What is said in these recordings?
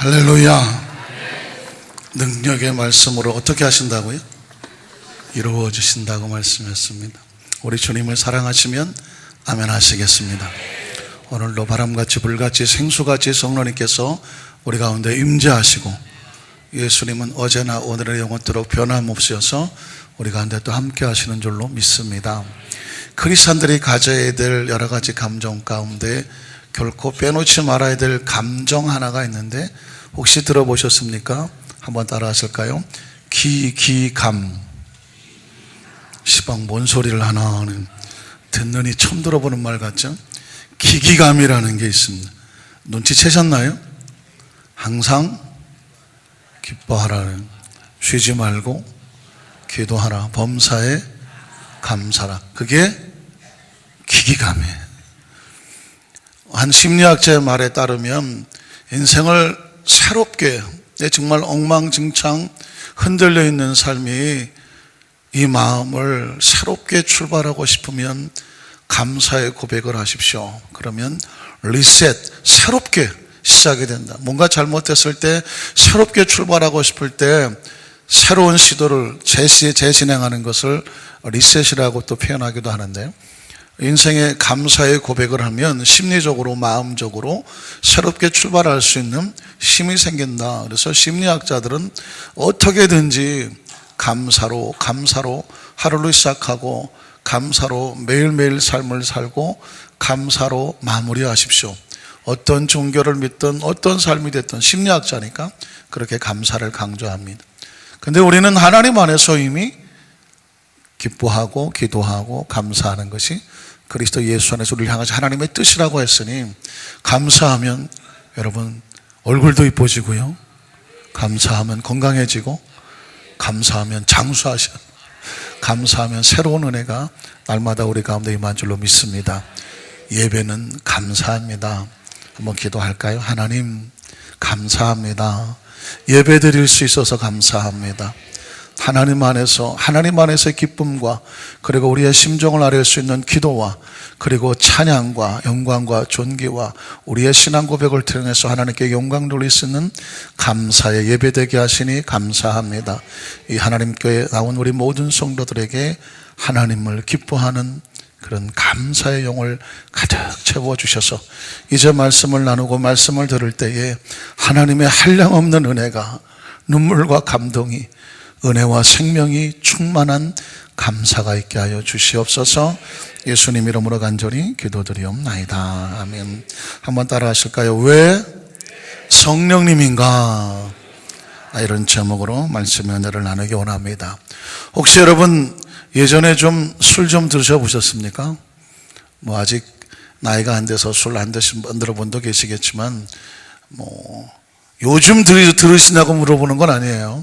할렐루야. 능력의 말씀으로 어떻게 하신다고요? 이루어 주신다고 말씀했습니다. 우리 주님을 사랑하시면 아멘 하시겠습니다. 오늘도 바람같이 불같이 생수같이 성령님께서 우리 가운데 임재하시고, 예수님은 어제나 오늘의 영원토록 변함없으셔서 우리 가운데 또 함께 하시는 줄로 믿습니다. 크리스찬들이 가져야 될 여러 가지 감정 가운데 결코 빼놓지 말아야 될 감정 하나가 있는데, 혹시 들어보셨습니까? 한번 따라 하실까요? 기감. 시방 뭔 소리를 하나 하는, 듣느니 처음 들어보는 말 같죠? 기기감이라는 게 있습니다. 눈치채셨나요? 항상 기뻐하라는, 쉬지 말고 기도하라, 범사에 감사라. 그게 기기감이에요. 한 심리학자의 말에 따르면 인생을 새롭게, 정말 엉망진창 흔들려 있는 삶이, 이 마음을 새롭게 출발하고 싶으면 감사의 고백을 하십시오. 그러면 리셋, 새롭게 시작이 된다. 뭔가 잘못했을 때 새롭게 출발하고 싶을 때 새로운 시도를 재진행하는 것을 리셋이라고 또 표현하기도 하는데, 인생에 감사의 고백을 하면 심리적으로, 마음적으로 새롭게 출발할 수 있는 힘이 생긴다. 그래서 심리학자들은 어떻게든지 감사로 하루를 시작하고, 감사로 매일매일 삶을 살고, 감사로 마무리하십시오. 어떤 종교를 믿든 어떤 삶이 됐든 심리학자니까 그렇게 감사를 강조합니다. 근데 우리는 하나님 안에서 이미 기뻐하고 기도하고 감사하는 것이 그리스도 예수 안에서 우리를 향하신 하나님의 뜻이라고 했으니, 감사하면 여러분 얼굴도 이뻐지고요, 감사하면 건강해지고, 감사하면 장수하셔, 감사하면 새로운 은혜가 날마다 우리 가운데 임한 줄로 믿습니다. 예배는 감사합니다. 한번 기도할까요? 하나님 감사합니다. 예배 드릴 수 있어서 감사합니다. 하나님 안에서의 기쁨과, 그리고 우리의 심정을 아뢰 수 있는 기도와, 그리고 찬양과 영광과 존귀와 우리의 신앙 고백을 통해서 하나님께 영광 돌릴 수 있는 감사의 예배 되게 하시니 감사합니다. 이 하나님 교회에 나온 우리 모든 성도들에게 하나님을 기뻐하는 그런 감사의 영을 가득 채워주셔서, 이제 말씀을 나누고 말씀을 들을 때에 하나님의 한량없는 은혜가, 눈물과 감동이, 은혜와 생명이 충만한 감사가 있게 하여 주시옵소서. 예수님 이름으로 간절히 기도드리옵나이다. 아멘. 한번 따라 하실까요? 왜 성령님인가? 이런 제목으로 말씀의 은혜를 나누기 원합니다. 혹시 여러분 예전에 좀 술 좀 드셔보셨습니까? 아직 나이가 안 돼서 술 안 드신 분들 분도 계시겠지만, 요즘 들으시냐고 물어보는 건 아니에요.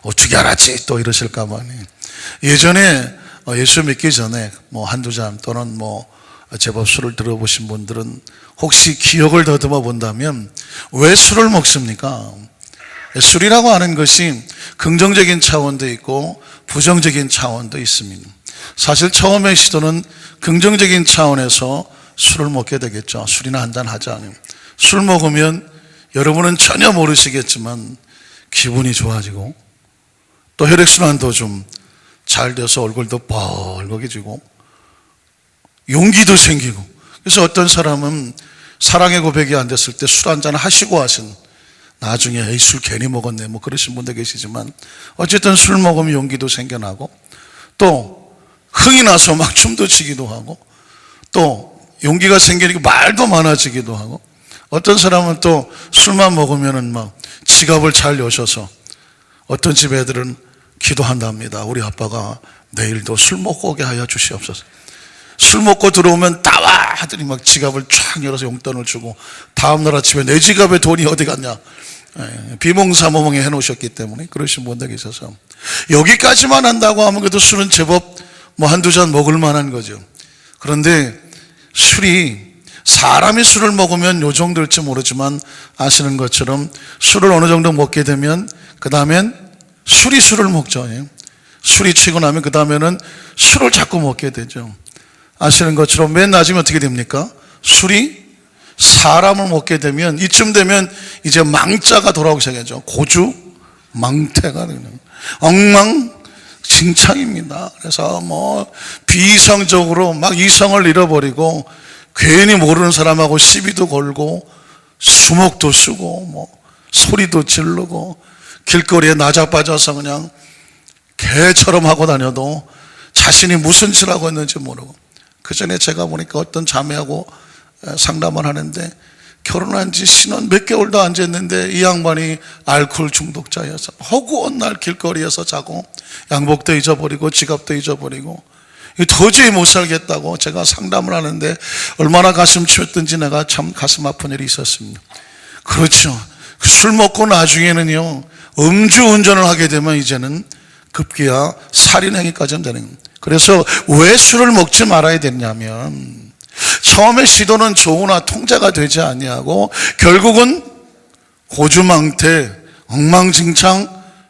어떻게 알았지? 또 이러실까봐. 예전에 예수 믿기 전에 한두 잔 또는 제법 술을 들어보신 분들은 혹시 기억을 더듬어 본다면, 왜 술을 먹습니까? 술이라고 하는 것이 긍정적인 차원도 있고 부정적인 차원도 있습니다. 사실 처음의 시도는 긍정적인 차원에서 술을 먹게 되겠죠. 술이나 한잔 하자. 술 먹으면 여러분은 전혀 모르시겠지만 기분이 좋아지고, 또 혈액순환도 좀 잘 돼서 얼굴도 뻘겋게지고 용기도 생기고, 그래서 어떤 사람은 사랑의 고백이 안 됐을 때 술 한잔 하시고 하신, 나중에 술 괜히 먹었네 그러신 분도 계시지만, 어쨌든 술 먹으면 용기도 생겨나고, 또 흥이 나서 막 춤도 추기도 하고, 또 용기가 생기니까 말도 많아지기도 하고, 어떤 사람은 또 술만 먹으면은 막 지갑을 잘 여셔서, 어떤 집 애들은 기도한답니다. 우리 아빠가 내일도 술 먹고 오게 하여 주시옵소서. 술 먹고 들어오면 따와 하더니 막 지갑을 쫙 열어서 용돈을 주고, 다음날 아침에 내 지갑에 돈이 어디 갔냐, 비몽사몽에 해놓으셨기 때문에 그러신 분들 계셔서, 여기까지만 한다고 하면 그래도 술은 제법 한두 잔 먹을 만한 거죠. 그런데 사람이 술을 먹으면 요 정도일지 모르지만, 아시는 것처럼 술을 어느 정도 먹게 되면 그 다음엔 술을 먹죠. 술이 치고 나면 그 다음에는 술을 자꾸 먹게 되죠. 아시는 것처럼 맨 나중에 어떻게 됩니까? 술이 사람을 먹게 되면 이쯤 되면 이제 망자가 돌아오기 시작하죠. 고주 망태가 되는 엉망진창입니다. 그래서 뭐 비이성적으로 막 이성을 잃어버리고 괜히 모르는 사람하고 시비도 걸고 수목도 쓰고 뭐 소리도 지르고 길거리에 나자빠져서 그냥 개처럼 하고 다녀도 자신이 무슨 짓을 하고 있는지 모르고. 그 전에 제가 보니까 어떤 자매하고 상담을 하는데 결혼한 지 신혼 몇 개월도 안 됐는데 이 양반이 알코올 중독자여서 허구한 날 길거리에서 자고 양복도 잊어버리고 지갑도 잊어버리고 도저히 못 살겠다고 제가 상담을 하는데 얼마나 가슴 치웠든지 내가 참 가슴 아픈 일이 있었습니다. 그렇죠. 술 먹고 나중에는요 음주운전을 하게 되면 이제는 급기야 살인행위까지 되는 겁니다. 그래서 왜 술을 먹지 말아야 되냐면 처음에 시도는 좋으나 통제가 되지 아니하고 결국은 고주망태, 엉망진창,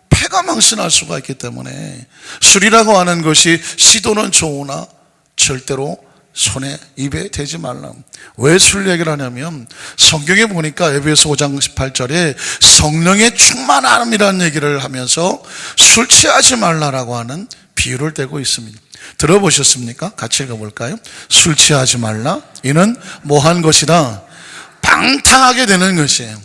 폐가 망신할 수가 있기 때문에 술이라고 하는 것이 시도는 좋으나 절대로 손에 입에 대지 말라. 왜 술 얘기를 하냐면 성경에 보니까 에베소 5장 18절에 성령의 충만함이라는 얘기를 하면서 술 취하지 말라라고 하는 비유를 대고 있습니다. 들어보셨습니까? 같이 읽어볼까요? 술 취하지 말라. 이는 뭐한 것이라? 방탕하게 되는 것이에요.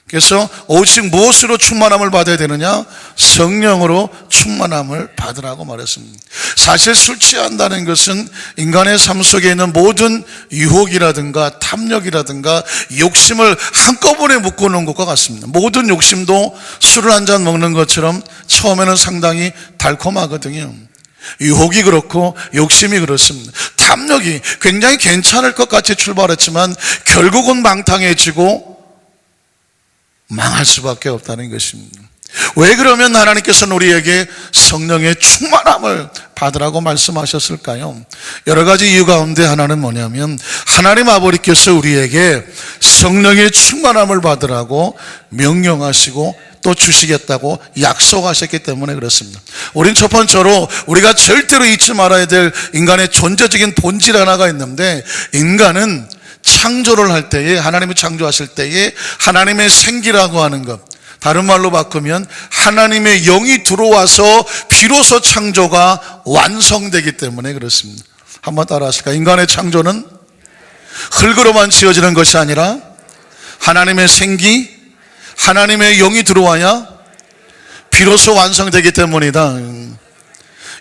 그래서 오직 무엇으로 충만함을 받아야 되느냐? 성령으로 충만함을 받으라고 말했습니다. 사실 술 취한다는 것은 인간의 삶 속에 있는 모든 유혹이라든가 탐욕이라든가 욕심을 한꺼번에 묶어놓은 것과 같습니다. 모든 욕심도 술을 한 잔 먹는 것처럼 처음에는 상당히 달콤하거든요. 유혹이 그렇고 욕심이 그렇습니다. 탐욕이 굉장히 괜찮을 것 같이 출발했지만 결국은 망탕해지고 망할 수밖에 없다는 것입니다. 왜 그러면 하나님께서는 우리에게 성령의 충만함을 받으라고 말씀하셨을까요? 여러 가지 이유 가운데 하나는 뭐냐면 하나님 아버지께서 우리에게 성령의 충만함을 받으라고 명령하시고 또 주시겠다고 약속하셨기 때문에 그렇습니다. 우린 첫 번째로 우리가 절대로 잊지 말아야 될 인간의 존재적인 본질 하나가 있는데 인간은 창조를 할 때에 하나님이 창조하실 때에 하나님의 생기라고 하는 것, 다른 말로 바꾸면 하나님의 영이 들어와서 비로소 창조가 완성되기 때문에 그렇습니다. 한번 따라 하실까요? 인간의 창조는 흙으로만 지어지는 것이 아니라 하나님의 생기, 하나님의 영이 들어와야 비로소 완성되기 때문이다.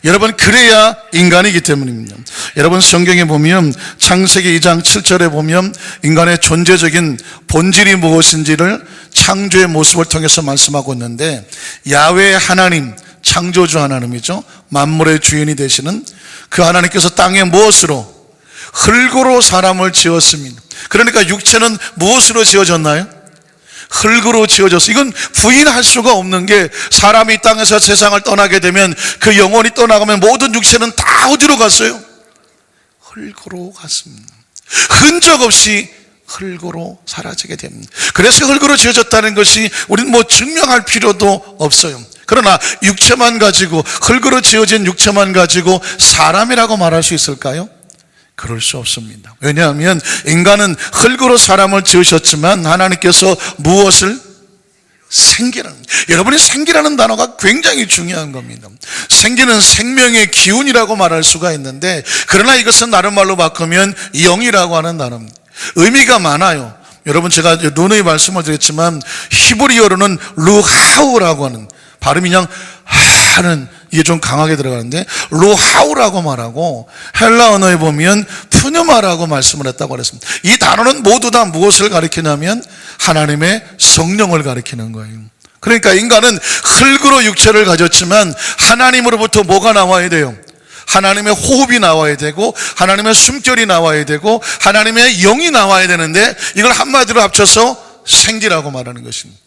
여러분, 그래야 인간이기 때문입니다. 여러분, 성경에 보면 창세기 2장 7절에 보면 인간의 존재적인 본질이 무엇인지를 창조의 모습을 통해서 말씀하고 있는데 야훼 하나님, 창조주 하나님이죠. 만물의 주인이 되시는 그 하나님께서 땅에 무엇으로? 흙으로 사람을 지었습니다. 그러니까 육체는 무엇으로 지어졌나요? 흙으로 지어졌어. 이건 부인할 수가 없는 게 사람이 땅에서 세상을 떠나게 되면 그 영혼이 떠나가면 모든 육체는 다 어디로 갔어요? 흙으로 갔습니다. 흔적 없이 흙으로 사라지게 됩니다. 그래서 흙으로 지어졌다는 것이 우리는 뭐 증명할 필요도 없어요. 그러나 육체만 가지고 흙으로 지어진 육체만 가지고 사람이라고 말할 수 있을까요? 그럴 수 없습니다. 왜냐하면 인간은 흙으로 사람을 지으셨지만 하나님께서 무엇을? 생기라는, 여러분이 생기라는 단어가 굉장히 중요한 겁니다. 생기는 생명의 기운이라고 말할 수가 있는데 그러나 이것은 다른 말로 바꾸면 영이라고 하는 단어입니다. 의미가 많아요. 여러분, 제가 누누이 말씀을 드렸지만 히브리어로는 루하우라고 하는, 발음이 그냥 하는, 이게 좀 강하게 들어가는데 루하우라고 말하고 헬라 언어에 보면 푸뉴마라고 말씀을 했다고 그랬습니다. 이 단어는 모두 다 무엇을 가리키냐면 하나님의 성령을 가리키는 거예요. 그러니까 인간은 흙으로 육체를 가졌지만 하나님으로부터 뭐가 나와야 돼요? 하나님의 호흡이 나와야 되고 하나님의 숨결이 나와야 되고 하나님의 영이 나와야 되는데 이걸 한마디로 합쳐서 생기라고 말하는 것입니다.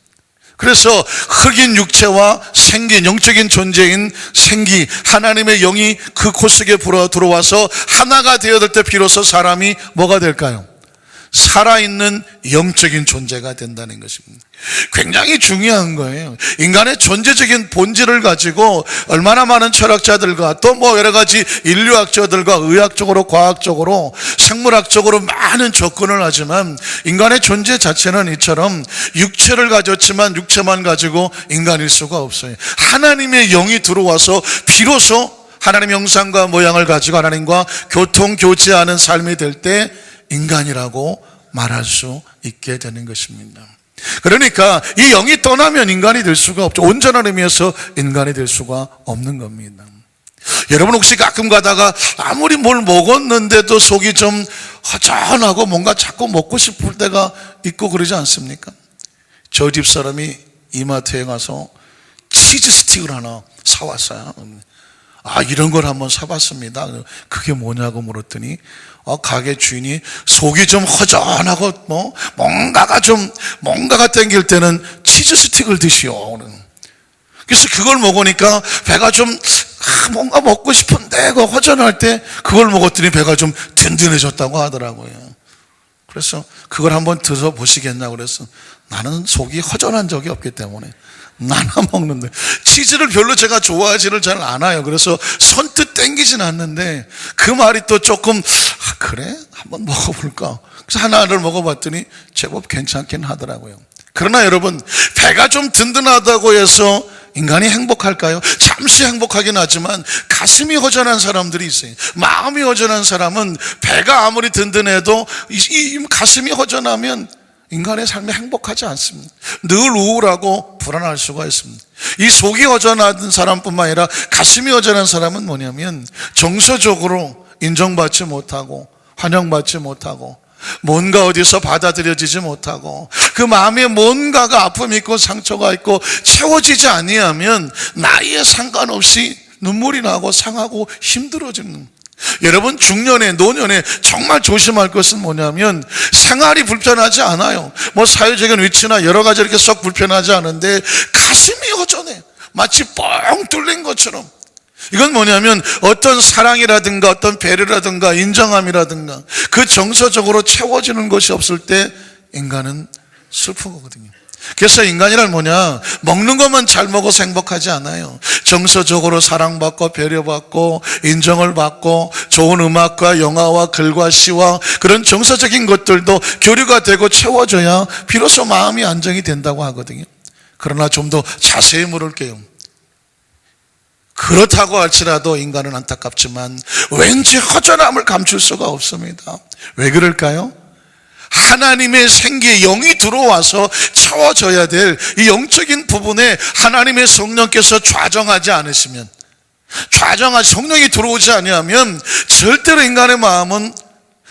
그래서 흙인 육체와 생긴 영적인 존재인 생기, 하나님의 영이 그 코 속에 불어 들어와서 하나가 되어들 때 비로소 사람이 뭐가 될까요? 살아있는 영적인 존재가 된다는 것입니다. 굉장히 중요한 거예요. 인간의 존재적인 본질을 가지고 얼마나 많은 철학자들과 또 뭐 여러 가지 인류학자들과 의학적으로, 과학적으로, 생물학적으로 많은 접근을 하지만 인간의 존재 자체는 이처럼 육체를 가졌지만 육체만 가지고 인간일 수가 없어요. 하나님의 영이 들어와서 비로소 하나님의 형상과 모양을 가지고 하나님과 교통교제하는 삶이 될 때 인간이라고 말할 수 있게 되는 것입니다. 그러니까 이 영이 떠나면 인간이 될 수가 없죠. 온전한 의미에서 인간이 될 수가 없는 겁니다. 여러분 혹시 가끔 가다가 아무리 뭘 먹었는데도 속이 좀 허전하고 뭔가 자꾸 먹고 싶을 때가 있고 그러지 않습니까? 저 집 사람이 이마트에 가서 치즈 스틱을 하나 사왔어요. 이런 걸 한번 사봤습니다. 그게 뭐냐고 물었더니 가게 주인이 속이 좀 허전하고 뭔가가 땡길 때는 치즈 스틱을 드시오. 그래서 그걸 먹으니까 배가 좀 뭔가 먹고 싶은데 그 허전할 때 그걸 먹었더니 배가 좀 든든해졌다고 하더라고요. 그래서 그걸 한번 드셔보시겠냐고 그래서 나는 속이 허전한 적이 없기 때문에 나나 먹는데 치즈를 별로 제가 좋아하지를 잘 않아요. 그래서 선뜻 땡기진 않는데 그 말이 또 조금 그래? 한번 먹어볼까? 그래서 하나를 먹어봤더니 제법 괜찮긴 하더라고요. 그러나 여러분 배가 좀 든든하다고 해서 인간이 행복할까요? 잠시 행복하긴 하지만 가슴이 허전한 사람들이 있어요. 마음이 허전한 사람은 배가 아무리 든든해도 이 가슴이 허전하면 인간의 삶이 행복하지 않습니다. 늘 우울하고 불안할 수가 있습니다. 이 속이 허전한 사람뿐만 아니라 가슴이 허전한 사람은 뭐냐면 정서적으로 인정받지 못하고 환영받지 못하고 뭔가 어디서 받아들여지지 못하고 그 마음에 뭔가가 아픔이 있고 상처가 있고 채워지지 아니하면 나이에 상관없이 눈물이 나고 상하고 힘들어지는. 여러분 중년에 노년에 정말 조심할 것은 뭐냐면 생활이 불편하지 않아요. 뭐 사회적인 위치나 여러 가지 이렇게 썩 불편하지 않은데 가슴이 허전해. 마치 뻥 뚫린 것처럼. 이건 뭐냐면 어떤 사랑이라든가 어떤 배려라든가 인정함이라든가 그 정서적으로 채워지는 것이 없을 때 인간은 슬픈 거거든요. 그래서 인간이란 뭐냐, 먹는 것만 잘 먹어서 행복하지 않아요. 정서적으로 사랑받고 배려받고 인정을 받고 좋은 음악과 영화와 글과 시와 그런 정서적인 것들도 교류가 되고 채워져야 비로소 마음이 안정이 된다고 하거든요. 그러나 좀 더 자세히 물을게요. 그렇다고 할지라도 인간은 안타깝지만 왠지 허전함을 감출 수가 없습니다. 왜 그럴까요? 하나님의 생기에 영이 들어와서 채워져야 될 이 영적인 부분에 하나님의 성령께서 좌정하지 않으시면, 성령이 들어오지 아니하면 절대로 인간의 마음은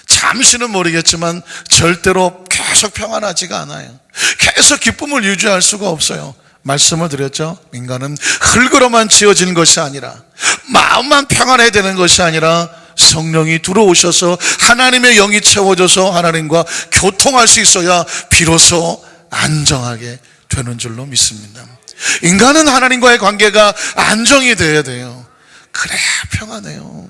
잠시는 모르겠지만 절대로 계속 평안하지가 않아요. 계속 기쁨을 유지할 수가 없어요. 말씀을 드렸죠. 인간은 흙으로만 지어진 것이 아니라 마음만 평안해야 되는 것이 아니라 성령이 들어오셔서 하나님의 영이 채워져서 하나님과 교통할 수 있어야 비로소 안정하게 되는 줄로 믿습니다. 인간은 하나님과의 관계가 안정이 돼야 돼요. 그래야 평안해요.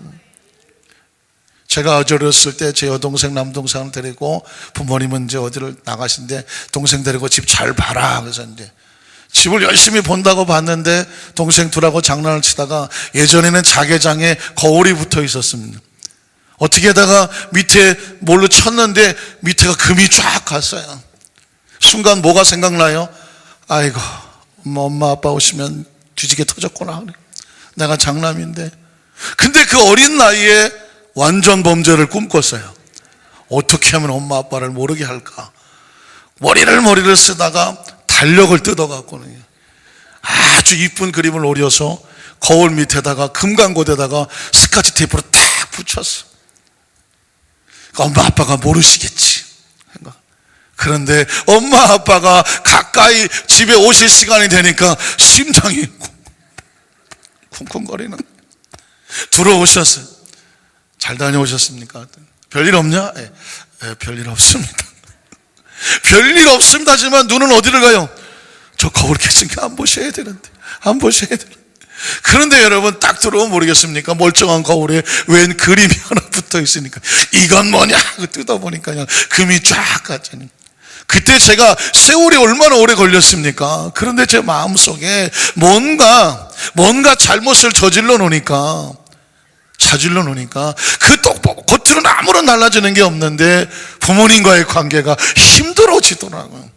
제가 어렸을 때 제 여동생 남동생을 데리고 부모님은 이제 어디를 나가신데 동생 데리고 집 잘 봐라 그래서 이제 집을 열심히 본다고 봤는데 동생 둘하고 장난을 치다가 예전에는 자개장에 거울이 붙어 있었습니다. 어떻게 하다가 밑에 뭘로 쳤는데 밑에가 금이 쫙 갔어요. 순간 뭐가 생각나요? 아이고 엄마 아빠 오시면 뒤지게 터졌구나. 내가 장남인데. 근데 그 어린 나이에 완전 범죄를 꿈꿨어요. 어떻게 하면 엄마 아빠를 모르게 할까? 머리를 쓰다가 달력을 뜯어갖고는 아주 이쁜 그림을 오려서 거울 밑에다가 금강고대다가 스카치 테이프로 딱 붙였어. 그러니까 엄마 아빠가 모르시겠지. 그런데 엄마 아빠가 가까이 집에 오실 시간이 되니까 심장이 쿵쿵거리는. 들어오셨어요. 잘 다녀오셨습니까? 별일 없냐? 별일 없습니다. 별일 없습니다 하지만 눈은 어디를 가요? 저 거울 깨진 거 안 보셔야 되는데, 안 보셔야 되는데. 그런데 여러분 딱 들어오면 모르겠습니까? 멀쩡한 거울에 웬 그림이 하나 붙어 있으니까 이건 뭐냐 하고 뜯어보니까 그냥 금이 쫙 갔잖아요. 그때 제가 세월이 얼마나 오래 걸렸습니까? 그런데 제 마음속에 뭔가 잘못을 저질러 놓으니까 그 겉으로는 아무런 달라지는 게 없는데 부모님과의 관계가 힘들어지더라고요.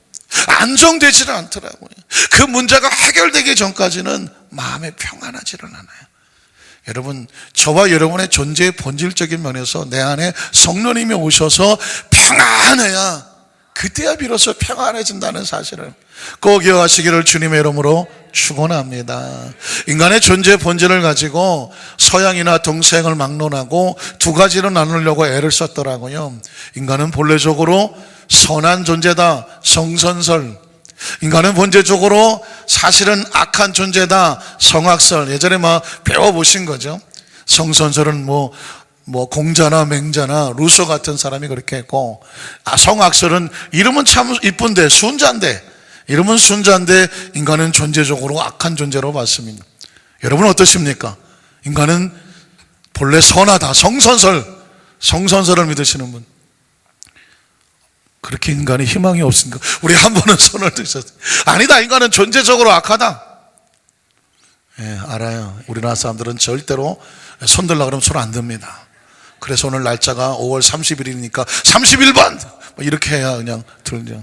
안정되지는 않더라고요. 그 문제가 해결되기 전까지는 마음에 평안하지는 않아요. 여러분, 저와 여러분의 존재의 본질적인 면에서 내 안에 성령님이 오셔서 평안해야, 그때야 비로소 평안해진다는 사실을 꼭 기억하시기를 주님의 이름으로 축원합니다. 인간의 존재의 본질을 가지고 서양이나 동서양을 막론하고 두 가지로 나누려고 애를 썼더라고요. 인간은 본래적으로 선한 존재다, 성선설. 인간은 본질적으로 사실은 악한 존재다, 성악설. 예전에 막 배워보신 거죠. 성선설은 뭐 공자나 맹자나 루소 같은 사람이 그렇게 했고, 성악설은 이름은 참 이쁜데 이름은 순자인데 인간은 존재적으로 악한 존재로 봤습니다. 여러분 어떠십니까? 인간은 본래 선하다, 성선설을 믿으시는 분. 그렇게 인간이 희망이 없습니까? 우리 한 번은 손을 드셨어요. 아니다, 인간은 존재적으로 악하다. 알아요. 우리나라 사람들은 절대로 손 들라 그러면 손 안 듭니다. 그래서 오늘 날짜가 5월 30일이니까 31번 이렇게 해야 그냥 들죠.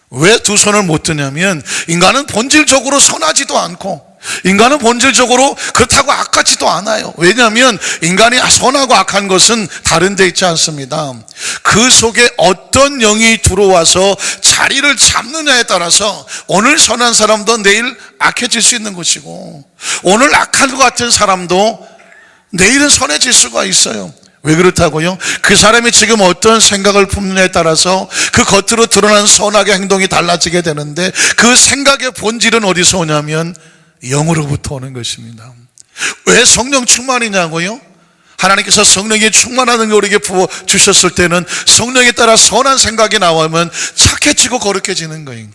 왜 두 손을 못 드냐면 인간은 본질적으로 선하지도 않고 인간은 본질적으로 그렇다고 악하지도 않아요. 왜냐하면 인간이 선하고 악한 것은 다른 데 있지 않습니다. 그 속에 어떤 영이 들어와서 자리를 잡느냐에 따라서 오늘 선한 사람도 내일 악해질 수 있는 것이고, 오늘 악한 것 같은 사람도 내일은 선해질 수가 있어요. 왜 그렇다고요? 그 사람이 지금 어떤 생각을 품느냐에 따라서 그 겉으로 드러난 선악의 행동이 달라지게 되는데, 그 생각의 본질은 어디서 오냐면 영으로부터 오는 것입니다. 왜 성령 충만이냐고요? 하나님께서 성령이 충만하는 걸 우리에게 부어주셨을 때는 성령에 따라 선한 생각이 나오면 착해지고 거룩해지는 거예요.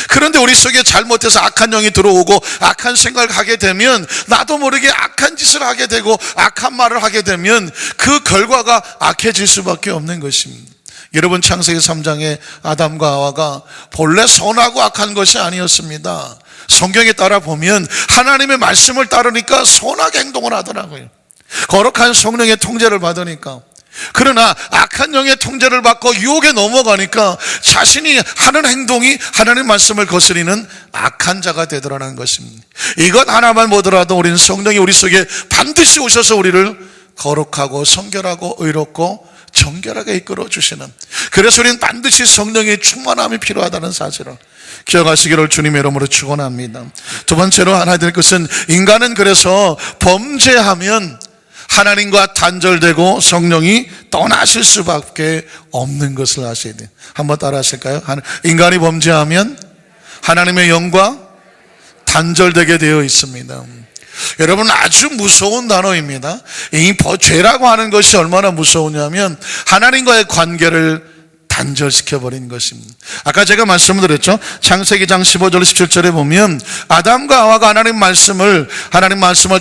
그런데 우리 속에 잘못해서 악한 영이 들어오고 악한 생각을 하게 되면 나도 모르게 악한 짓을 하게 되고 악한 말을 하게 되면 그 결과가 악해질 수밖에 없는 것입니다. 여러분, 창세기 3장에 아담과 하와가 본래 선하고 악한 것이 아니었습니다. 성경에 따라 보면 하나님의 말씀을 따르니까 선하게 행동을 하더라고요. 거룩한 성령의 통제를 받으니까. 그러나 악한 영의 통제를 받고 유혹에 넘어가니까 자신이 하는 행동이 하나님의 말씀을 거스리는 악한 자가 되더라는 것입니다. 이것 하나만 보더라도 우리는 성령이 우리 속에 반드시 오셔서 우리를 거룩하고 성결하고 의롭고 정결하게 이끌어 주시는, 그래서 우리는 반드시 성령의 충만함이 필요하다는 사실을 기억하시기를 주님의 이름으로 축원합니다. 두 번째로 알아야 될 것은, 인간은 그래서 범죄하면 하나님과 단절되고 성령이 떠나실 수밖에 없는 것을 아셔야 돼요. 한번 따라 하실까요? 인간이 범죄하면 하나님의 영과 단절되게 되어 있습니다. 여러분, 아주 무서운 단어입니다. 이 죄라고 하는 것이 얼마나 무서우냐면 하나님과의 관계를 단절시켜버린 것입니다. 아까 제가 말씀드렸죠. 창세기장 15절 17절에 보면 아담과 하와가 하나님 말씀을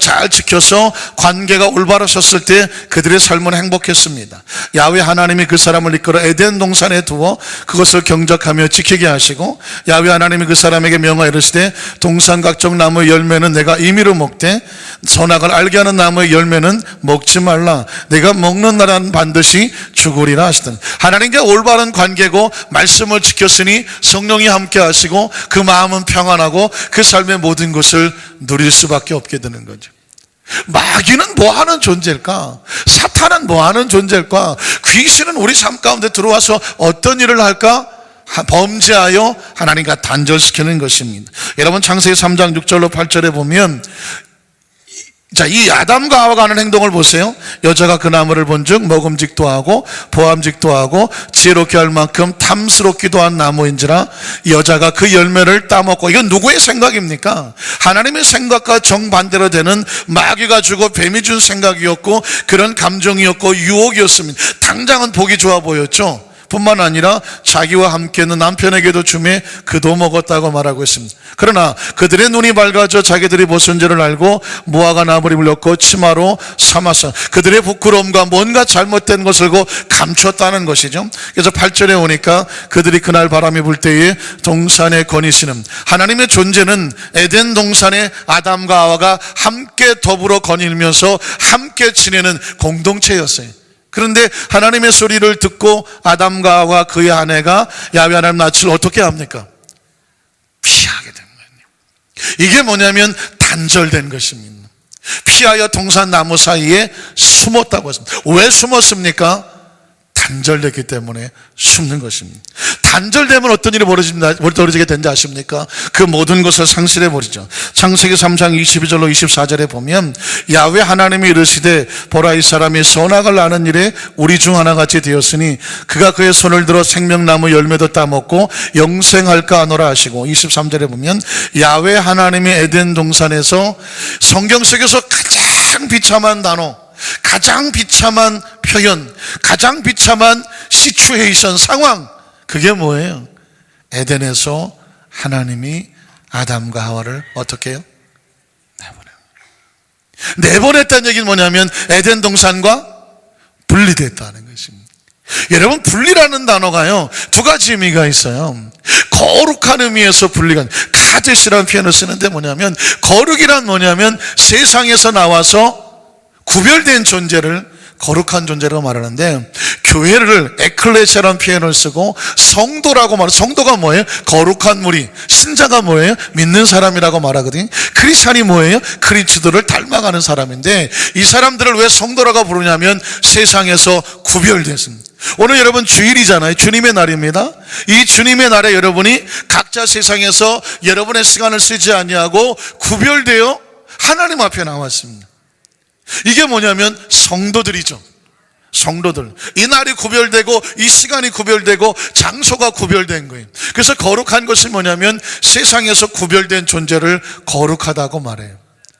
잘 지켜서 관계가 올바르셨을 때 그들의 삶은 행복했습니다. 야훼 하나님이 그 사람을 이끌어 에덴 동산에 두어 그것을 경작하며 지키게 하시고, 야훼 하나님이 그 사람에게 명하여 이르시되 동산 각종 나무의 열매는 내가 임의로 먹되 선악을 알게 하는 나무의 열매는 먹지 말라. 내가 먹는 날은 반드시 죽으리라 하시더니, 하나님과 올바른 관계고 말씀을 지켰으니 성령이 함께 하시고 그 마음은 평안하고 그 삶의 모든 것을 누릴 수밖에 없게 되는 거죠. 마귀는 뭐 하는 존재일까? 사탄은 뭐 하는 존재일까? 귀신은 우리 삶 가운데 들어와서 어떤 일을 할까? 범죄하여 하나님과 단절시키는 것입니다. 여러분, 창세기 3장 6절로 8절에 보면, 이 아담과 하와가 하는 행동을 보세요. 여자가 그 나무를 본즉 먹음직도 하고 보암직도 하고 지혜롭게 할 만큼 탐스럽기도 한 나무인지라 여자가 그 열매를 따먹고. 이건 누구의 생각입니까? 하나님의 생각과 정반대로 되는 마귀가 주고 뱀이 준 생각이었고 그런 감정이었고 유혹이었습니다. 당장은 보기 좋아 보였죠. 뿐만 아니라 자기와 함께 있는 남편에게도 주매 그도 먹었다고 말하고 있습니다. 그러나 그들의 눈이 밝아져 자기들이 벗은 죄를 알고 무화과 나무를 엮고 치마로 삼았어. 그들의 부끄러움과 뭔가 잘못된 것을 감췄다는 것이죠. 그래서 8절에 오니까 그들이 그날 바람이 불 때에 동산에 거니시는, 하나님의 존재는 에덴 동산에 아담과 하와가 함께 더불어 거닐면서 함께 지내는 공동체였어요. 그런데 하나님의 소리를 듣고 아담과 하와 그의 아내가 야훼 하나님 낯을 어떻게 합니까? 피하게 된 거예요. 이게 뭐냐면 단절된 것입니다. 피하여 동산 나무 사이에 숨었다고 했습니다. 왜 숨었습니까? 단절됐기 때문에 숨는 것입니다. 단절되면 어떤 일이 벌어지게 되는지 아십니까? 그 모든 것을 상실해버리죠. 창세기 3장 22절로 24절에 보면 야훼 하나님이 이르시되 보라, 이 사람이 선악을 아는 일에 우리 중 하나같이 되었으니 그가 그의 손을 들어 생명나무 열매도 따먹고 영생할까 하노라 하시고, 23절에 보면 야훼 하나님이 에덴 동산에서, 성경 속에서 가장 비참한 단어, 가장 비참한 표현, 가장 비참한 시츄에이션, 상황, 그게 뭐예요? 에덴에서 하나님이 아담과 하와를 어떻게 해요? 내보냈다는 얘기는 뭐냐면 에덴 동산과 분리됐다는 것입니다. 여러분, 분리라는 단어가요 두 가지 의미가 있어요. 거룩한 의미에서 분리가, 카데시라는 표현을 쓰는데 뭐냐면, 거룩이란 뭐냐면 세상에서 나와서 구별된 존재를 거룩한 존재라고 말하는데, 교회를 에클레시아라는 표현을 쓰고 성도라고 말해요. 성도가 뭐예요? 거룩한 무리. 신자가 뭐예요? 믿는 사람이라고 말하거든요. 크리스찬이 뭐예요? 그리스도를 닮아가는 사람인데, 이 사람들을 왜 성도라고 부르냐면 세상에서 구별됐습니다. 오늘 여러분 주일이잖아요. 주님의 날입니다. 이 주님의 날에 여러분이 각자 세상에서 여러분의 시간을 쓰지 아니하고 구별되어 하나님 앞에 나왔습니다. 이게 뭐냐면 성도들이죠. 성도들. 이 날이 구별되고 이 시간이 구별되고 장소가 구별된 거예요. 그래서 거룩한 것이 뭐냐면 세상에서 구별된 존재를 거룩하다고 말해요.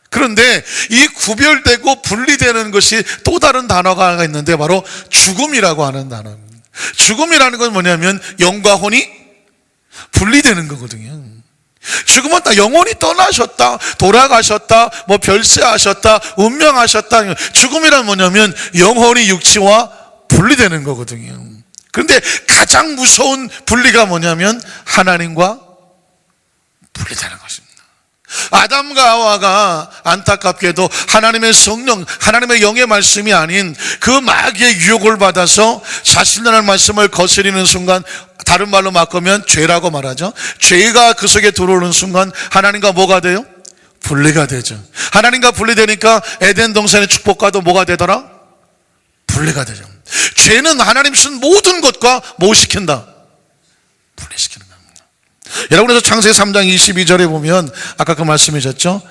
그런데 이 구별되고 분리되는 것이 또 다른 단어가 있는데 바로 죽음이라고 하는 단어입니다. 죽음이라는 건 뭐냐면 영과 혼이 분리되는 거거든요. 죽으면 다 영혼이 떠나셨다, 돌아가셨다, 뭐 별세하셨다, 운명하셨다. 죽음이란 뭐냐면 영혼이 육체와 분리되는 거거든요. 그런데 가장 무서운 분리가 뭐냐면 하나님과 분리되는 것입니다. 아담과 하와가 안타깝게도 하나님의 성령, 하나님의 영의 말씀이 아닌 그 마귀의 유혹을 받아서 자신의 말씀을 거스리는 순간, 다른 말로 바꾸면 죄라고 말하죠. 죄가 그 속에 들어오는 순간 하나님과 뭐가 돼요? 분리가 되죠. 하나님과 분리되니까 에덴 동산의 축복과도 뭐가 되더라? 분리가 되죠. 죄는 하나님 쓴 모든 것과 뭐 시킨다? 분리시키는 겁니다. 여러분, 그래서 창세기 3장 22절에 보면 아까 그 말씀이셨죠?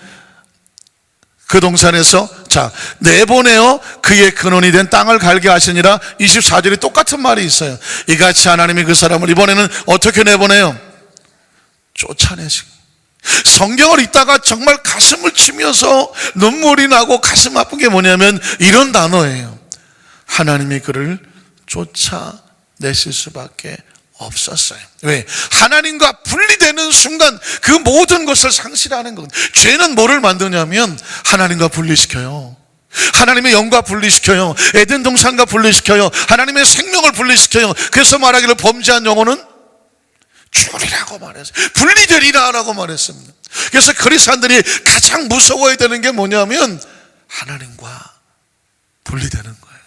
그 동산에서 내보내어 그의 근원이 된 땅을 갈게 하시니라. 24절이 똑같은 말이 있어요. 이같이 하나님이 그 사람을 이번에는 어떻게 내보내요? 쫓아내시고. 성경을 읽다가 정말 가슴을 치면서 눈물이 나고 가슴 아픈 게 뭐냐면 이런 단어예요. 하나님이 그를 쫓아내실 수밖에 없었어요. 왜? 하나님과 분리되는 순간 그 모든 것을 상실하는 것. 죄는 뭐를 만드냐면 하나님과 분리시켜요. 하나님의 영과 분리시켜요. 에덴 동산과 분리시켜요. 하나님의 생명을 분리시켜요. 그래서 말하기를 범죄한 영혼은 죽으리라고 말했어요. 분리되리라고 말했습니다. 그래서 그리스도인들이 가장 무서워야 되는 게 뭐냐면 하나님과 분리되는 거예요.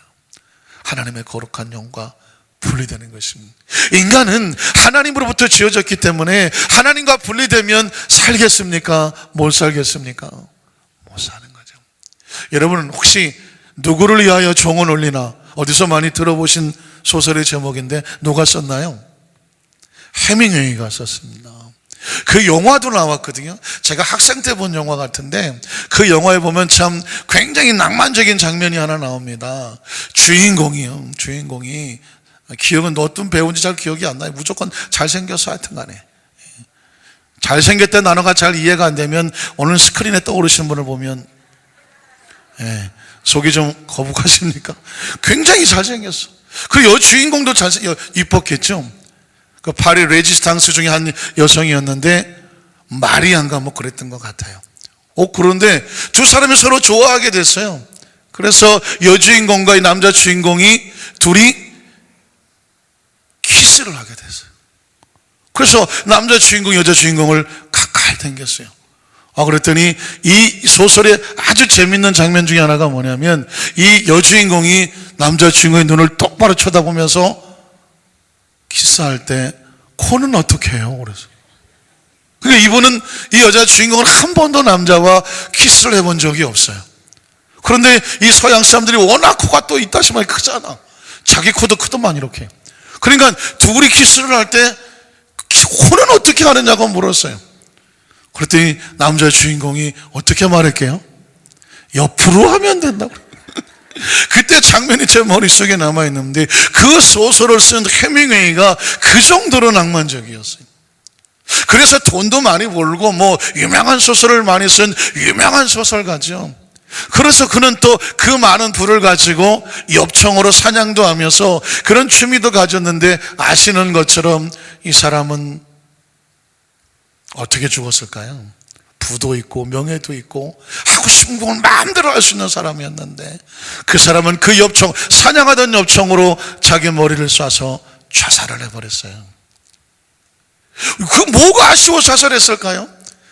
하나님의 거룩한 영과 분리되는 것입니다. 인간은 하나님으로부터 지어졌기 때문에 하나님과 분리되면 살겠습니까? 못 살겠습니까? 못 사는 거죠. 여러분은 혹시 누구를 위하여 종은 울리나, 어디서 많이 들어보신 소설의 제목인데 누가 썼나요? 해밍웨이가 썼습니다. 그 영화도 나왔거든요. 제가 학생 때 본 영화 같은데 그 영화에 보면 참 굉장히 낭만적인 장면이 하나 나옵니다. 주인공이 기억은 어떤 배우인지 잘 기억이 안 나요. 무조건 잘생겨서 하여튼 간에. 잘생겼다는 단어가 잘 이해가 안 되면 오늘 스크린에 떠오르시는 분을 보면 속이 좀 거북하십니까? 굉장히 잘생겼어. 그 여주인공도 이뻤겠죠. 그 파리 레지스탕스 중에 한 여성이었는데 마리안가 뭐 그랬던 것 같아요. 그런데 두 사람이 서로 좋아하게 됐어요. 그래서 여주인공과 이 남자 주인공이 둘이 키스를 하게 됐어요. 그래서 남자 주인공, 여자 주인공을 가까이 당겼어요. 그랬더니 이 소설의 아주 재밌는 장면 중에 하나가 뭐냐면 이 여주인공이 남자 주인공의 눈을 똑바로 쳐다보면서 키스할 때 코는 어떻게 해요? 그래서 그러니까 이분은, 이 여자 주인공은 한 번도 남자와 키스를 해본 적이 없어요. 그런데 이 서양 사람들이 워낙 코가 또 이따시만이 크잖아. 자기 코도 크더만 이렇게. 그러니까 둘이 키스를 할 때 코는 어떻게 하느냐고 물었어요. 그랬더니 남자 주인공이 어떻게 말할게요? 옆으로 하면 된다고. 그때 장면이 제 머릿속에 남아있는데 그 소설을 쓴 해밍웨이가 그 정도로 낭만적이었어요. 그래서 돈도 많이 벌고 뭐 유명한 소설을 많이 쓴 유명한 소설가죠. 그래서 그는 또 그 많은 부를 가지고 엽청으로 사냥도 하면서 그런 취미도 가졌는데 아시는 것처럼 이 사람은 어떻게 죽었을까요? 부도 있고 명예도 있고 하고 싶은 걸 마음대로 할 수 있는 사람이었는데 그 사람은 그 엽청, 사냥하던 엽청으로 자기 머리를 쏴서 자살을 해버렸어요. 그 뭐가 아쉬워 자살했을까요?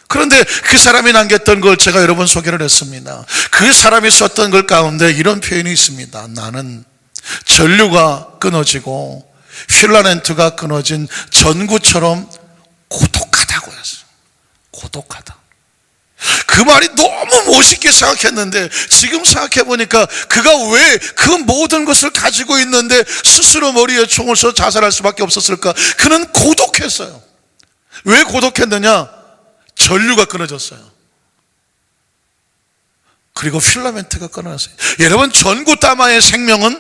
그런데 그 사람이 남겼던 걸 제가 여러 번 소개를 했습니다. 그 사람이 썼던 글 가운데 이런 표현이 있습니다. 나는 전류가 끊어지고 필라멘트가 끊어진 전구처럼 고독하다고 했어요. 고독하다. 그 말이 너무 멋있게 생각했는데 지금 생각해보니까 그가 왜 그 모든 것을 가지고 있는데 스스로 머리에 총을 쏘 자살할 수밖에 없었을까? 그는 고독했어요. 왜 고독했느냐? 전류가 끊어졌어요. 그리고 필라멘트가 끊어졌어요. 여러분, 전구따마의 생명은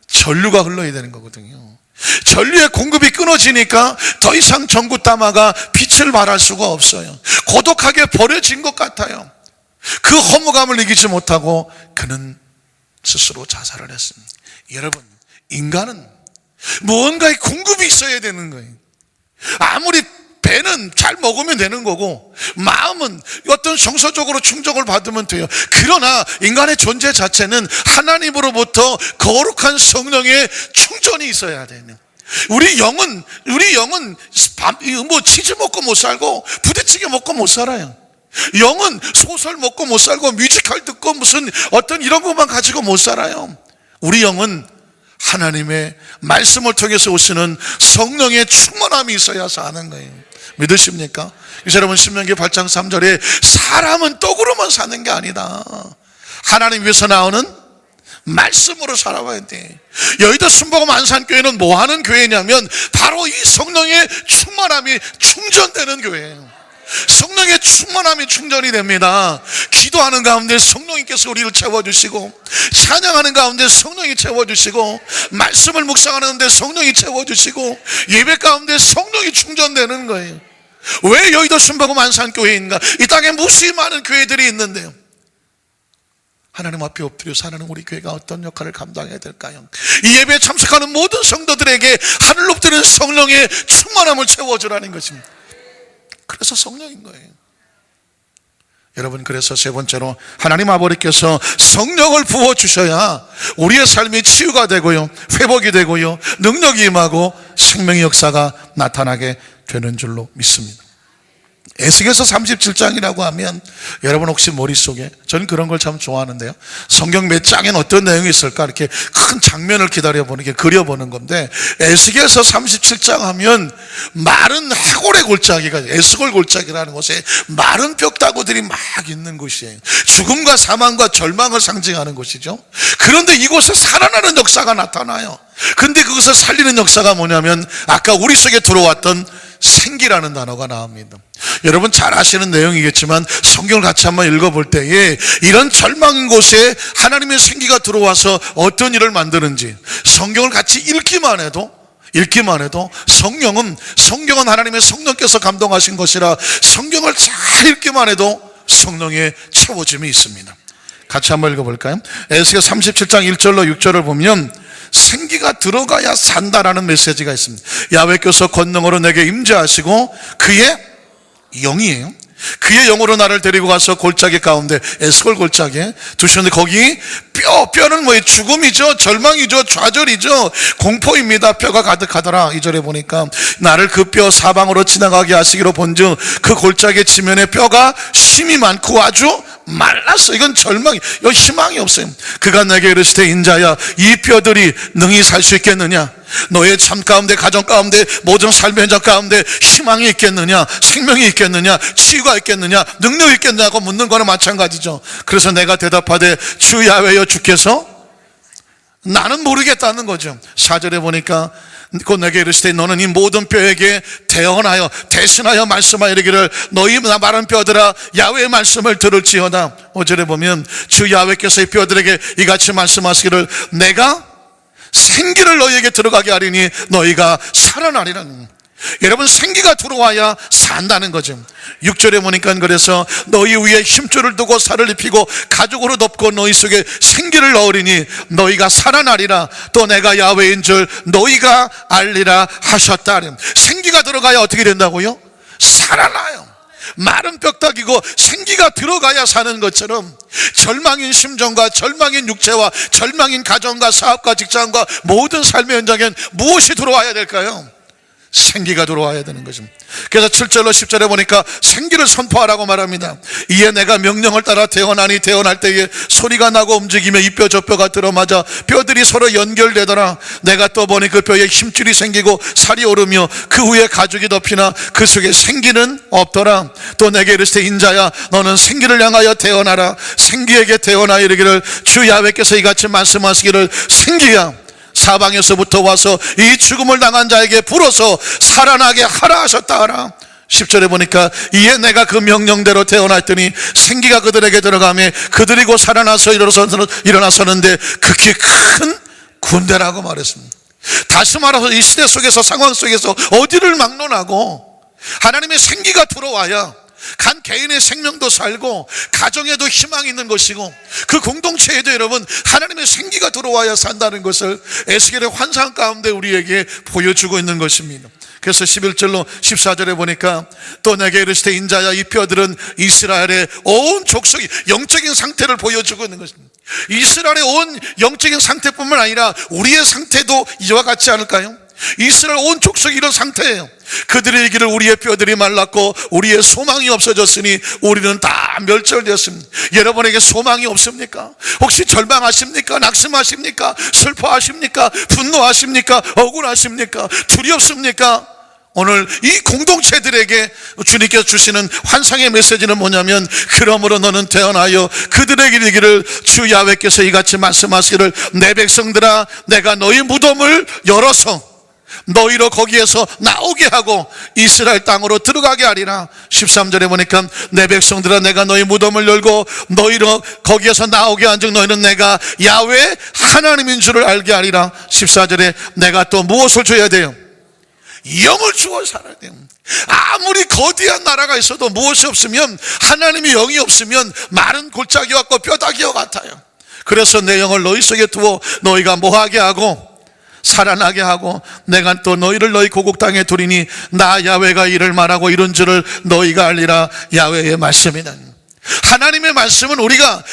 전류가 흘러야 되는 거거든요. 전류의 공급이 끊어지니까 더 이상 전구따마가 빛을 발할 수가 없어요. 고독하게 버려진 것 같아요. 그 허무감을 이기지 못하고 그는 스스로 자살을 했습니다. 여러분, 인간은 무언가의 공급이 있어야 되는 거예요. 아무리 배는 잘 먹으면 되는 거고 마음은 어떤 정서적으로 충족을 받으면 돼요. 그러나 인간의 존재 자체는 하나님으로부터 거룩한 성령의 충전이 있어야 돼요. 우리 영은 뭐 치즈 먹고 못 살고 부대찌개 먹고 못 살아요. 영은 소설 먹고 못 살고 뮤지컬 듣고 무슨 어떤 이런 것만 가지고 못 살아요. 우리 영은 하나님의 말씀을 통해서 오시는 성령의 충만함이 있어야 사는 거예요. 믿으십니까? 여러분, 신명기 8장 3절에 사람은 떡으로만 사는 게 아니다. 하나님 위해서 나오는 말씀으로 살아와야 돼. 여의도 순복음 안산교회는 뭐 하는 교회냐면 바로 이 성령의 충만함이 충전되는 교회예요. 성령의 충만함이 충전이 됩니다. 기도하는 가운데 성령님께서 우리를 채워주시고, 찬양하는 가운데 성령이 채워주시고, 말씀을 묵상하는데 성령이 채워주시고, 예배 가운데 성령이 충전되는 거예요. 왜 여의도 순복음 안산교회인가? 이 땅에 무수히 많은 교회들이 있는데요, 하나님 앞에 엎드려서 하나님, 우리 교회가 어떤 역할을 감당해야 될까요? 이 예배에 참석하는 모든 성도들에게 하늘로 엎드리는 성령의 충만함을 채워주라는 것입니다. 그래서 성령인 거예요. 여러분, 그래서 세 번째로 하나님 아버지께서 성령을 부어주셔야 우리의 삶이 치유가 되고요, 회복이 되고요, 능력이 임하고 생명의 역사가 나타나게 되는 줄로 믿습니다. 에스겔서 37장이라고 하면 여러분 혹시 머릿속에, 저는 그런 걸 참 좋아하는데요, 성경 몇 장엔 어떤 내용이 있을까 이렇게 큰 장면을 기다려보는 게, 그려보는 건데, 에스겔서 37장 하면 마른 해골의 골짜기가, 에스골 골짜기라는 곳에 마른 뼈다구들이 막 있는 곳이에요. 죽음과 사망과 절망을 상징하는 곳이죠. 그런데 이곳에 살아나는 역사가 나타나요. 근데 그것을 살리는 역사가 뭐냐면 아까 우리 속에 들어왔던 생기라는 단어가 나옵니다. 여러분 잘 아시는 내용이겠지만 성경을 같이 한번 읽어볼 때에 이런 절망인 곳에 하나님의 생기가 들어와서 어떤 일을 만드는지, 성경을 같이 읽기만 해도 성경은 하나님의 성령께서 감동하신 것이라 성경을 잘 읽기만 해도 성령의 채워짐이 있습니다. 같이 한번 읽어볼까요? 에스겔 37장 1절로 6절을 보면 생기가 들어가야 산다라는 메시지가 있습니다. 야훼께서 권능으로 내게 임재하시고 그의 영이에요. 그의 영으로 나를 데리고 가서 골짜기 가운데, 에스콜 골짜기에 두셨는데, 거기 뼈는 뭐예요? 죽음이죠, 절망이죠, 좌절이죠, 공포입니다. 뼈가 가득하더라. 2절에 보니까 나를 그 뼈 사방으로 지나가게 하시기로 본즉 그 골짜기 지면에 뼈가 심이 많고 아주 말랐어. 이건 절망이, 이건 희망이 없어요. 그가 내게 이르시되 인자야, 이 뼈들이 능히 살 수 있겠느냐? 너의 삶 가운데, 가정 가운데, 모든 삶의 현장 가운데 희망이 있겠느냐? 생명이 있겠느냐? 치유가 있겠느냐? 능력이 있겠느냐고 묻는 거는 마찬가지죠. 그래서 내가 대답하되 주 야훼여 주께서, 나는 모르겠다는 거죠. 4절에 보니까 곧 내게 이르시되 너는 이 모든 뼈에게 대언하여 대신하여 말씀하여 이르기를 너희 마른 뼈들아 야훼의 말씀을 들을지어다. 5절에 보면 주 야훼께서 이 뼈들에게 이같이 말씀하시기를 내가 생기를 너희에게 들어가게 하리니 너희가 살아나리라. 여러분, 생기가 들어와야 산다는 거죠. 6절에 보니까 그래서 너희 위에 힘줄을 두고 살을 입히고 가죽으로 덮고 너희 속에 생기를 넣으리니 너희가 살아나리라. 또 내가 야훼인 줄 너희가 알리라 하셨다. 생기가 들어가야 어떻게 된다고요? 살아나요. 마른 뼈다귀고 생기가 들어가야 사는 것처럼 절망인 심정과 절망인 육체와 절망인 가정과 사업과 직장과 모든 삶의 현장엔 무엇이 들어와야 될까요? 생기가 들어와야 되는 것입니다. 그래서 7절로 10절에 보니까 생기를 선포하라고 말합니다. 이에 내가 명령을 따라 태어나니 태어날 때에 소리가 나고 움직이며 이 뼈 저 뼈가 들어맞아 뼈들이 서로 연결되더라. 내가 또 보니 그 뼈에 힘줄이 생기고 살이 오르며 그 후에 가죽이 덮이나 그 속에 생기는 없더라. 또 내게 이르시되 인자야, 너는 생기를 향하여 태어나라. 생기에게 태어나 이르기를 주 야훼께서 이같이 말씀하시기를 생기야, 사방에서부터 와서 이 죽음을 당한 자에게 불어서 살아나게 하라 하셨다 하라. 10절에 보니까 이에 내가 그 명령대로 태어났더니 생기가 그들에게 들어가며 그들이 곧 살아나서 일어나서는데 극히 큰 군대라고 말했습니다. 다시 말해서 이 시대 속에서, 상황 속에서 어디를 막론하고 하나님의 생기가 들어와야 간 개인의 생명도 살고 가정에도 희망이 있는 것이고 그 공동체에도 여러분 하나님의 생기가 들어와야 산다는 것을 에스겔의 환상 가운데 우리에게 보여주고 있는 것입니다. 그래서 11절로 14절에 보니까 또 내게 이르시되 인자야, 이 뼈들은 이스라엘의 온 족속이 영적인 상태를 보여주고 있는 것입니다. 이스라엘의 온 영적인 상태뿐만 아니라 우리의 상태도 이와 같지 않을까요? 이스라엘 온 족속이 이런 상태예요. 그들이 이르기를 우리의 뼈들이 말랐고 우리의 소망이 없어졌으니 우리는 다 멸절되었습니다. 여러분에게 소망이 없습니까? 혹시 절망하십니까? 낙심하십니까? 슬퍼하십니까? 분노하십니까? 억울하십니까? 두렵습니까? 오늘 이 공동체들에게 주님께서 주시는 환상의 메시지는 뭐냐면, 그러므로 너는 태어나여 그들에게 이르기를 주 야훼께서 이같이 말씀하시기를 내 백성들아, 내가 너희 무덤을 열어서 너희로 거기에서 나오게 하고 이스라엘 땅으로 들어가게 하리라. 13절에 보니까 내 백성들아, 내가 너희 무덤을 열고 너희로 거기에서 나오게 한즉 너희는 내가 야훼 하나님인 줄을 알게 하리라. 14절에 내가 또 무엇을 줘야 돼요? 영을 주어 살아야 돼요. 아무리 거대한 나라가 있어도 무엇이 없으면, 하나님의 영이 없으면 마른 골짜기와 같고 뼈다귀와 같아요. 그래서 내 영을 너희 속에 두어 너희가 뭐하게 하고 살아나게 하고 내가 또 너희를 너희 고국 땅에 두리니 나 야훼가 이를 말하고 이런 줄을 너희가 알리라. 야훼의 말씀이다. 하나님의 말씀은 우리가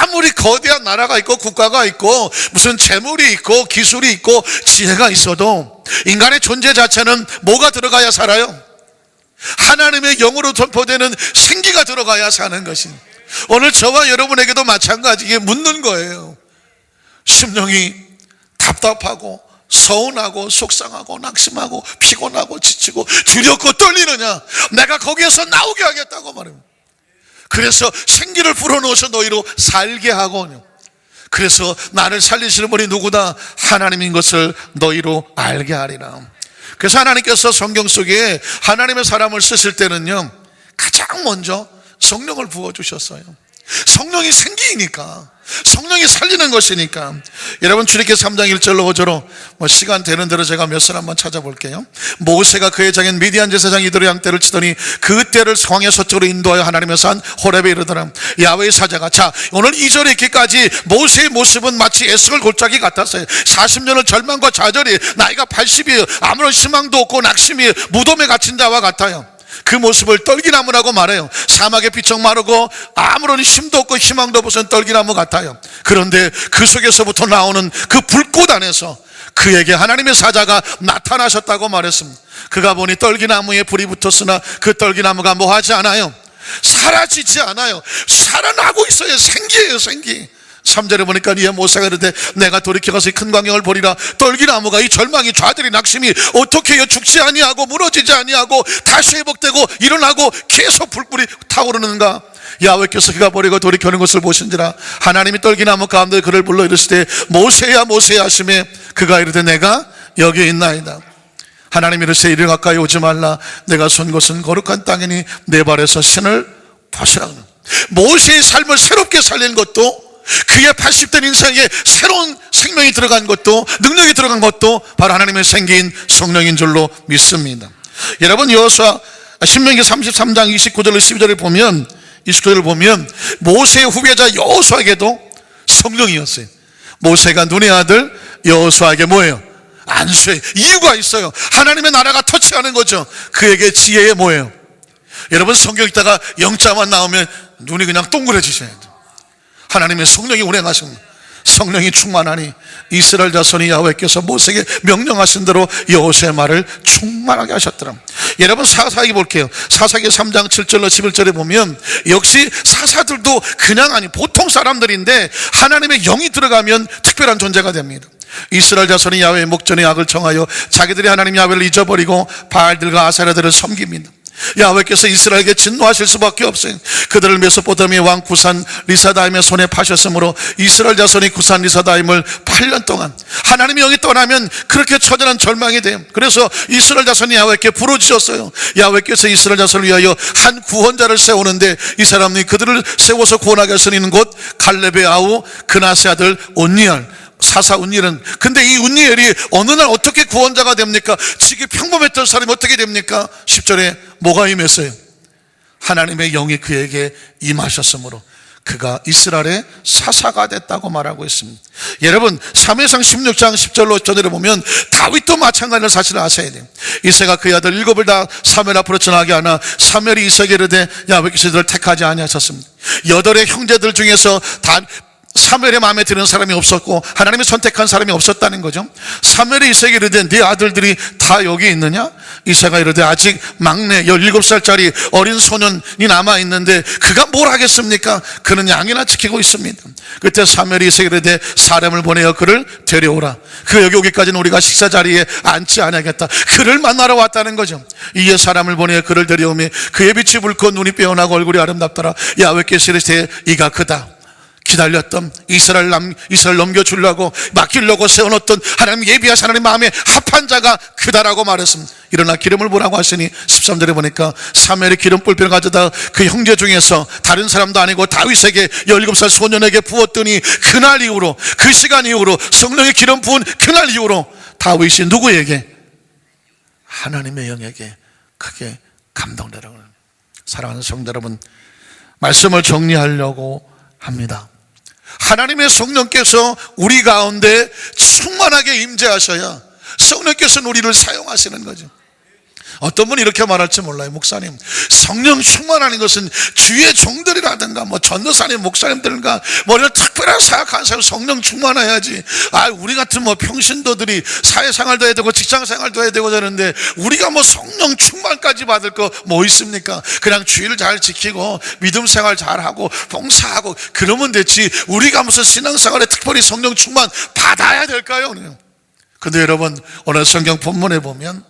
아무리 거대한 나라가 있고 국가가 있고 무슨 재물이 있고 기술이 있고 지혜가 있어도 인간의 존재 자체는 뭐가 들어가야 살아요? 하나님의 영으로 선포되는 생기가 들어가야 사는 것입니다. 오늘 저와 여러분에게도 마찬가지게 묻는 거예요. 심령이 답답하고 서운하고 속상하고 낙심하고 피곤하고 지치고 두렵고 떨리느냐? 내가 거기에서 나오게 하겠다고 말합니다. 그래서 생기를 불어넣어서 너희로 살게 하고, 그래서 나를 살리시는 분이 누구다? 하나님인 것을 너희로 알게 하리라. 그래서 하나님께서 성경 속에 하나님의 사람을 쓰실 때는요, 가장 먼저 성령을 부어주셨어요. 성령이 생기니까, 성령이 살리는 것이니까. 여러분, 출애굽기 3장 1절로 5절로 시간 되는 대로 제가 몇 절 한번 찾아볼게요. 모세가 그의 장인 미디안 제사장 이도로 양떼를 치더니 그 떼를 광야 서쪽으로 인도하여 하나님의 산 호렙에 이르더라. 야훼의 사자가, 자, 오늘 2절에 있기까지 모세의 모습은 마치 에스겔 골짜기 같았어요. 40년을 절망과 좌절이, 나이가 80이에요. 아무런 희망도 없고 낙심이 무덤에 갇힌 자와 같아요. 그 모습을 떨기나무라고 말해요. 사막에 비쩍 마르고 아무런 힘도 없고 희망도 없어서 떨기나무 같아요. 그런데 그 속에서부터 나오는 그 불꽃 안에서 그에게 하나님의 사자가 나타나셨다고 말했습니다. 그가 보니 떨기나무에 불이 붙었으나 그 떨기나무가 뭐하지 않아요? 사라지지 않아요. 살아나고 있어요. 생기예요, 생기. 3절에 보니까 이에 모세가 이르되 내가 돌이켜가서 큰 광경을 보리라. 떨기나무가, 이 절망이, 좌절이, 낙심이 어떻게 해요? 죽지 아니하고 무너지지 아니하고 다시 회복되고 일어나고 계속 불불이 타오르는가? 야훼께서 그가 버리고 돌이켜는 것을 보신지라. 하나님이 떨기나무 가운데 그를 불러 이르시되 모세야 모세야 하시매 그가 이르되 내가 여기 있나이다. 하나님이 이르시되 이리 가까이 오지 말라. 내가 선 것은 거룩한 땅이니 내 발에서 신을 벗으라. 모세의 삶을 새롭게 살린 것도, 그의 80된 인생에 새로운 생명이 들어간 것도, 능력이 들어간 것도 바로 하나님의 생긴 성령인 줄로 믿습니다. 여러분, 여호수아 신명기 33장 29절 12절을 보면, 29절을 보면 모세의 후배자 여호수아에게도 성령이었어요. 모세가 눈의 아들 여호수아에게 뭐예요? 안수해요. 이유가 있어요. 하나님의 나라가 터치하는 거죠. 그에게 지혜에 뭐예요? 여러분, 성경 읽다가 영자만 나오면 눈이 그냥 동그래지셔야 돼요. 하나님의 성령이 운행하십니다. 성령이 충만하니 이스라엘 자손이 야훼께서 모세에게 명령하신 대로 여호수아의 말을 충만하게 하셨더라. 여러분, 사사기 볼게요. 사사기 3장 7절로 11절에 보면 역시 사사들도 그냥 아니 보통 사람들인데 하나님의 영이 들어가면 특별한 존재가 됩니다. 이스라엘 자손이 야훼의 목전에 악을 청하여 자기들이 하나님 야훼를 잊어버리고 바알들과 아세라들을 섬깁니다. 야훼께서 이스라엘에게 진노하실 수밖에 없어요. 그들을 메소포타미아 왕 구산 리사다임의 손에 파셨으므로 이스라엘 자손이 구산 리사다임을 8년 동안, 하나님의 영이 떠나면 그렇게 처절한 절망이 돼요. 그래서 이스라엘 자손이 야훼께 부르짖었어요. 야훼께서 이스라엘 자손을 위하여 한 구원자를 세우는데 이 사람이 그들을 세워서 구원하게 하시는 곳 갈렙의 아우 그나스의 아들 온니엘, 사사 온니엘은, 근데 이 온니엘이 어느 날 어떻게 구원자가 됩니까? 지금 평범했던 사람이 어떻게 됩니까? 10절에 뭐가 임했어요? 하나님의 영이 그에게 임하셨으므로 그가 이스라엘의 사사가 됐다고 말하고 있습니다. 여러분, 사무엘상 16장 10절로 전에 보면 다윗도 마찬가지를 사실을 아셔야 돼요. 이새가 그의 아들 7을 다 사무엘 앞으로 전하게 하나 사무엘이 이새에게 이르되 야훼께서 이들을 택하지 아니하셨습니다. 8의 형제들 중에서 다 사무엘의 마음에 드는 사람이 없었고 하나님이 선택한 사람이 없었다는 거죠. 사무엘이 이새에게 이르되 네 아들들이 다 여기 있느냐? 이새가 이르되 아직 막내 17살짜리 어린 소년이 남아있는데 그가 뭘 하겠습니까? 그는 양이나 지키고 있습니다. 그때 사무엘이 이새에게 이르되 사람을 보내어 그를 데려오라. 그 여기 오기까지는 우리가 식사 자리에 앉지 않아야겠다. 그를 만나러 왔다는 거죠. 이에 사람을 보내어 그를 데려오며 그의 빛이 붉고 눈이 빼어나고 얼굴이 아름답더라. 야훼께서 이르시되 이가 그다. 기다렸던 이스라엘 넘겨주려고 맡기려고 세워놓던 하나님 예비하신 하나님 마음에 합한 자가 그다라고 말했습니다. 일어나 기름을 부라고 하시니 13절에 보니까 사무엘이 기름 뿔뼈를 가져다 그 형제 중에서 다른 사람도 아니고 다윗에게 17살 소년에게 부었더니 그날 이후로, 그 시간 이후로, 성령의 기름 부은 그날 이후로 다윗이 누구에게? 하나님의 영에게 크게 감동되라고 합니다. 사랑하는 성도 여러분, 말씀을 정리하려고 합니다. 하나님의 성령께서 우리 가운데 충만하게 임재하셔야 성령께서는 우리를 사용하시는 거죠. 어떤 분이 이렇게 말할지 몰라요. 목사님, 성령 충만하는 것은 주의 종들이라든가 전도사님, 목사님들과 이런 특별한 사역하는 사람 성령 충만해야지. 우리 같은 평신도들이 사회생활도 해야 되고 직장생활도 해야 되고 하는데 우리가 성령 충만까지 받을 거 뭐 있습니까? 그냥 주의를 잘 지키고 믿음생활 잘하고 봉사하고 그러면 됐지. 우리가 무슨 신앙생활에 특별히 성령 충만 받아야 될까요? 근데 여러분, 오늘 성경 본문에 보면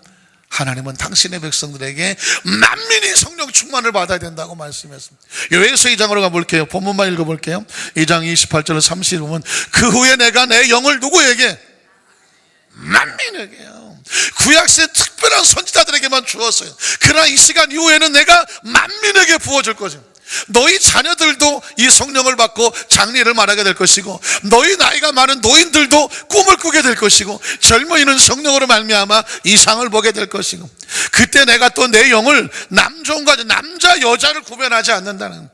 하나님은 당신의 백성들에게 만민이 성령 충만을 받아야 된다고 말씀했습니다. 요에서 2장으로 가볼게요. 본문만 읽어볼게요. 2장 28절로 30절 보면 그 후에 내가 내 영을 누구에게? 만민에게요. 구약시대 특별한 선지자들에게만 주었어요. 그러나 이 시간 이후에는 내가 만민에게 부어줄 거죠. 너희 자녀들도 이 성령을 받고 장래를 말하게 될 것이고, 너희 나이가 많은 노인들도 꿈을 꾸게 될 것이고, 젊은이는 성령으로 말미암아 이상을 보게 될 것이고, 그때 내가 또 내 영을 남종과 남자 여자를 구별하지 않는다는,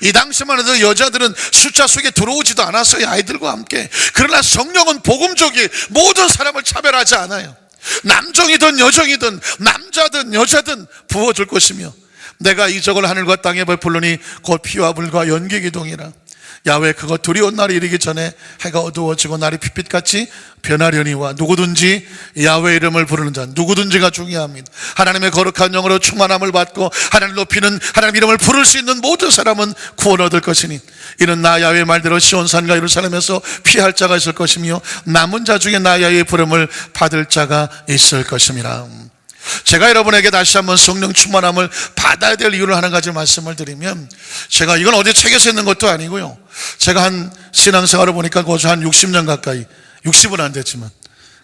이 당시만 해도 여자들은 숫자 속에 들어오지도 않았어요, 아이들과 함께. 그러나 성령은 복음적이 모든 사람을 차별하지 않아요. 남종이든 여종이든 남자든 여자든 부어줄 것이며, 내가 이적을 하늘과 땅에 베풀으니 곧 피와 불과 연기 기동이라. 야외 그거 두려운 날이 이르기 전에 해가 어두워지고 날이 핏빛같이 변하려니와. 누구든지 야외 이름을 부르는 자, 누구든지가 중요합니다. 하나님의 거룩한 영으로 충만함을 받고 하나님 높이는, 하나님 이름을 부를 수 있는 모든 사람은 구원 얻을 것이니, 이는 나 야외 말대로 시온산과 예루살렘에서 피할 자가 있을 것이며 남은 자 중에 나 야외의 부름을 받을 자가 있을 것임이라. 제가 여러분에게 다시 한번 성령 충만함을 받아야 될 이유를 한 가지 말씀을 드리면, 제가 이건 어디 책에서 있는 것도 아니고요, 제가 한 신앙생활을 보니까 거주 한 60년 가까이, 60은 안 됐지만,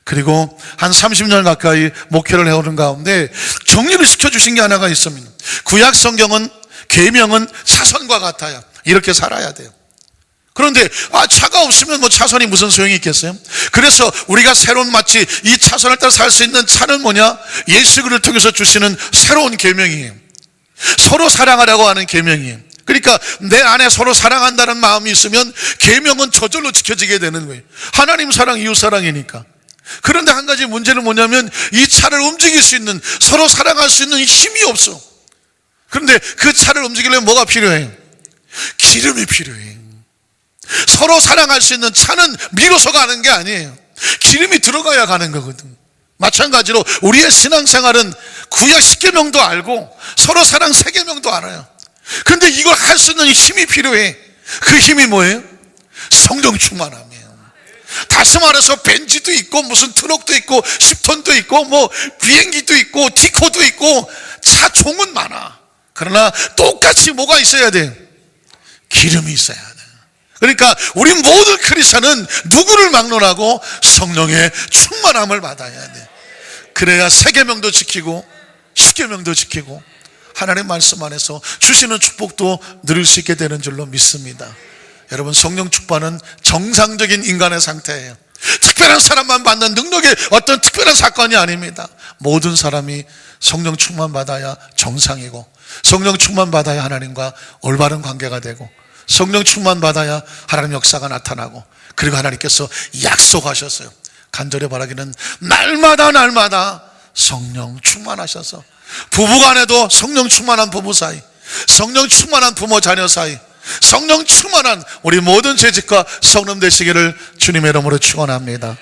그리고 한 30년 가까이 목회를 해오는 가운데 정리를 시켜주신 게 하나가 있습니다. 구약 성경은 계명은 차선과 같아요. 이렇게 살아야 돼요. 그런데 차가 없으면 뭐 차선이 무슨 소용이 있겠어요? 그래서 우리가 새로운, 마치 이 차선을 따라 살 수 있는 차는 뭐냐? 예수 그리스도를 통해서 주시는 새로운 계명이에요. 서로 사랑하라고 하는 계명이에요. 그러니까 내 안에 서로 사랑한다는 마음이 있으면 계명은 저절로 지켜지게 되는 거예요. 하나님 사랑, 이웃 사랑이니까. 그런데 한 가지 문제는 뭐냐면, 이 차를 움직일 수 있는, 서로 사랑할 수 있는 힘이 없어. 그런데 그 차를 움직이려면 뭐가 필요해요? 기름이 필요해요. 서로 사랑할 수 있는 차는 밀어서 가는 게 아니에요. 기름이 들어가야 가는 거거든. 마찬가지로 우리의 신앙생활은 구약 10계명도 알고 서로 사랑 3계명도 알아요. 그런데 이걸 할 수 있는 힘이 필요해. 그 힘이 뭐예요? 성령 충만함이에요. 다시 말해서 벤츠도 있고 무슨 트럭도 있고 10톤도 있고 뭐 비행기도 있고 티코도 있고 차 종은 많아. 그러나 똑같이 뭐가 있어야 돼? 기름이 있어야 돼. 그러니까 우리 모든 크리스천은 누구를 막론하고 성령의 충만함을 받아야 돼. 그래야 3계명도 지키고 10계명도 지키고 하나님의 말씀 안에서 주시는 축복도 누릴 수 있게 되는 줄로 믿습니다. 여러분, 성령 축복은 정상적인 인간의 상태예요. 특별한 사람만 받는 능력의 어떤 특별한 사건이 아닙니다. 모든 사람이 성령 충만 받아야 정상이고, 성령 충만 받아야 하나님과 올바른 관계가 되고, 성령 충만 받아야 하나님 역사가 나타나고, 그리고 하나님께서 약속하셨어요. 간절히 바라기는 날마다 성령 충만하셔서 부부간에도 성령 충만한 부부 사이, 성령 충만한 부모 자녀 사이, 성령 충만한 우리 모든 재직과 성령 되시기를 주님의 이름으로 축원합니다.